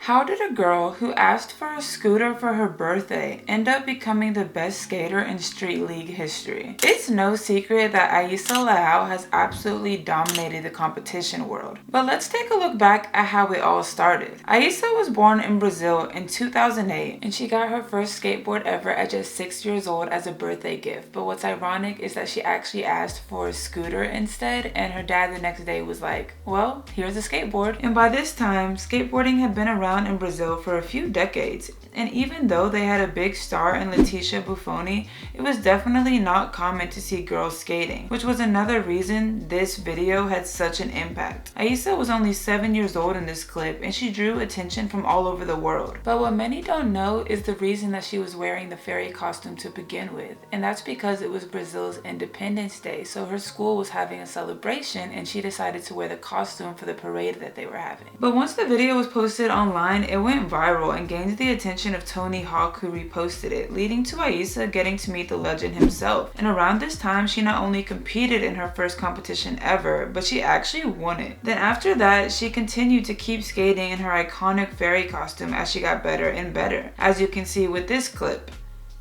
How did a girl who asked for a scooter for her birthday end up becoming the best skater in street league history? It's no secret that Rayssa Leal has absolutely dominated the competition world. But let's take a look back at how it all started. Rayssa was born in Brazil in 2008 and she got her first skateboard ever at just 6 years old as a birthday gift. But what's ironic is that she actually asked for a scooter instead, and her dad the next day was like, well, here's a skateboard. And by this time, skateboarding had been around in Brazil for a few decades, and even though they had a big star in Letícia Buffoni, it was definitely not common to see girls skating, which was another reason this video had such an impact. Rayssa was only 7 years old in this clip, and she drew attention from all over the world. But what many don't know is the reason that she was wearing the fairy costume to begin with, and that's because it was Brazil's Independence Day, so her school was having a celebration and she decided to wear the costume for the parade that they were having. But once the video was posted online, it went viral and gained the attention of Tony Hawk, who reposted it, leading to Rayssa getting to meet the legend himself. And around this time, she not only competed in her first competition ever, but she actually won it. Then after that, she continued to keep skating in her iconic fairy costume as she got better and better, as you can see with this clip,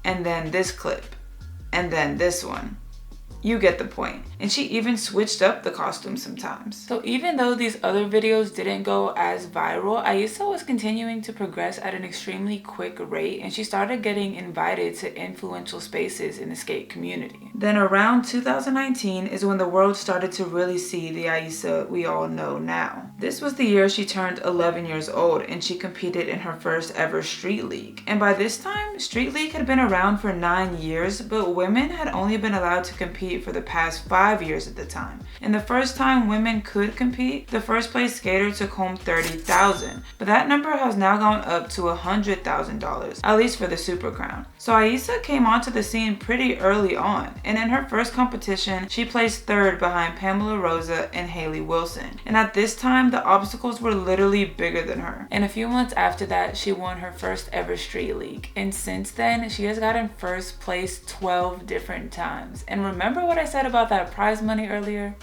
and then this clip, and then this one. You get the point. And she even switched up the costume sometimes. So even though these other videos didn't go as viral, Rayssa was continuing to progress at an extremely quick rate, and she started getting invited to influential spaces in the skate community. Then around 2019 is when the world started to really see the Rayssa we all know now. This was the year she turned 11 years old and she competed in her first ever street league. And by this time, street league had been around for 9 years, but women had only been allowed to compete for the past 5 years at the time. And the first time women could compete, the first place skater took home $30,000, but that number has now gone up to $100,000, at least for the Super Crown. So Rayssa came onto the scene pretty early on, and in her first competition, she placed third behind Pamela Rosa and Haley Wilson. And at this time, the obstacles were literally bigger than her. And a few months after that, she won her first ever street league. And since then, she has gotten first place 12 different times. And remember what I said about that prize money earlier?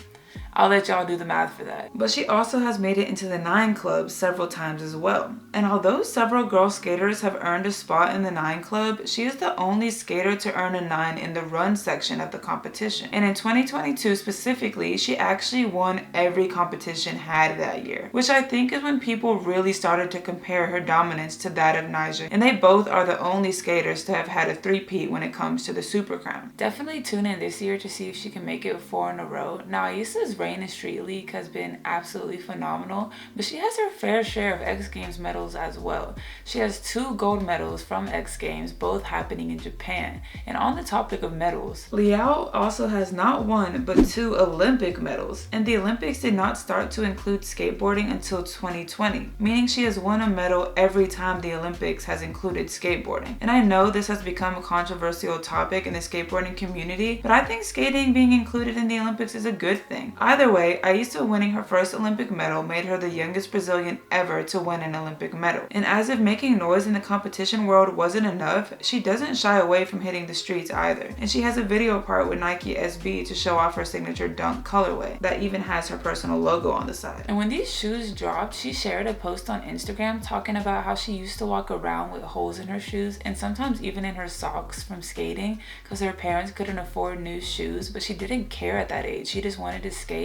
I'll let y'all do the math for that. But she also has made it into the 9 Club several times as well. And although several girl skaters have earned a spot in the 9 Club, she is the only skater to earn a 9 in the run section of the competition. And in 2022 specifically, she actually won every competition had that year, which I think is when people really started to compare her dominance to that of Nyjah. And they both are the only skaters to have had a three-peat when it comes to the Super Crown. Definitely tune in this year to see if she can make it 4 in a row. Now, Rayssa's reign in street league has been absolutely phenomenal, but she has her fair share of X Games medals as well. She has 2 gold medals from X Games, both happening in Japan. And on the topic of medals, Leal also has not 1 but 2 Olympic medals, and the Olympics did not start to include skateboarding until 2020, meaning she has won a medal every time the Olympics has included skateboarding. And I know this has become a controversial topic in the skateboarding community, but I think skating being included in the Olympics is a good thing. Either way, Rayssa winning her first Olympic medal made her the youngest Brazilian ever to win an Olympic medal. And as if making noise in the competition world wasn't enough, she doesn't shy away from hitting the streets either. And she has a video part with Nike SB to show off her signature dunk colorway that even has her personal logo on the side. And when these shoes dropped, she shared a post on Instagram talking about how she used to walk around with holes in her shoes and sometimes even in her socks from skating because her parents couldn't afford new shoes, but she didn't care at that age. She just wanted to skate,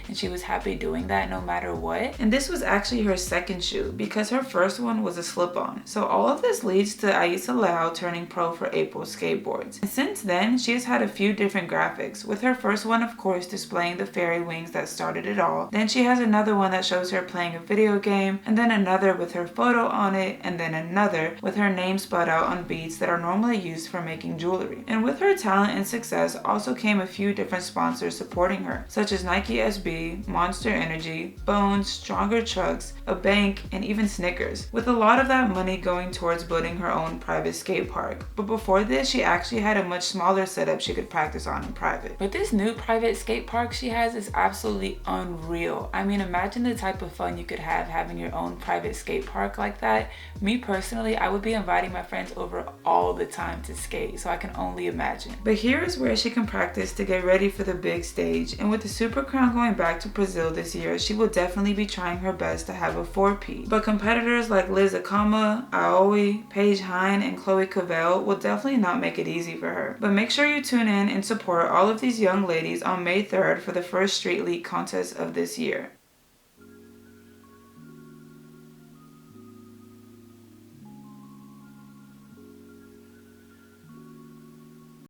and she was happy doing that no matter what. And this was actually her second shoe because her first one was a slip-on. So all of this leads to Rayssa Leal turning pro for April Skateboards. And since then, she has had a few different graphics, with her first one of course displaying the fairy wings that started it all. Then she has another one that shows her playing a video game, and then another with her photo on it, and then another with her name spelled out on beads that are normally used for making jewelry. And with her talent and success also came a few different sponsors supporting her, such as Nike SB, Monster Energy, Bones, Stronger Trucks, a bank, and even Snickers, with a lot of that money going towards building her own private skate park. But before this, she actually had a much smaller setup she could practice on in private. But this new private skate park she has is absolutely unreal. I mean, imagine the type of fun you could have having your own private skate park like that. Me personally, I would be inviting my friends over all the time to skate, so I can only imagine. But here's where she can practice to get ready for the big stage, and with the Super crown going back to Brazil this year, she will definitely be trying her best to have a 4P. But competitors like Liz Akama, Aoi, Paige Hine, and Chloe Cavell will definitely not make it easy for her. But make sure you tune in and support all of these young ladies on May 3rd for the first Street League contest of this year.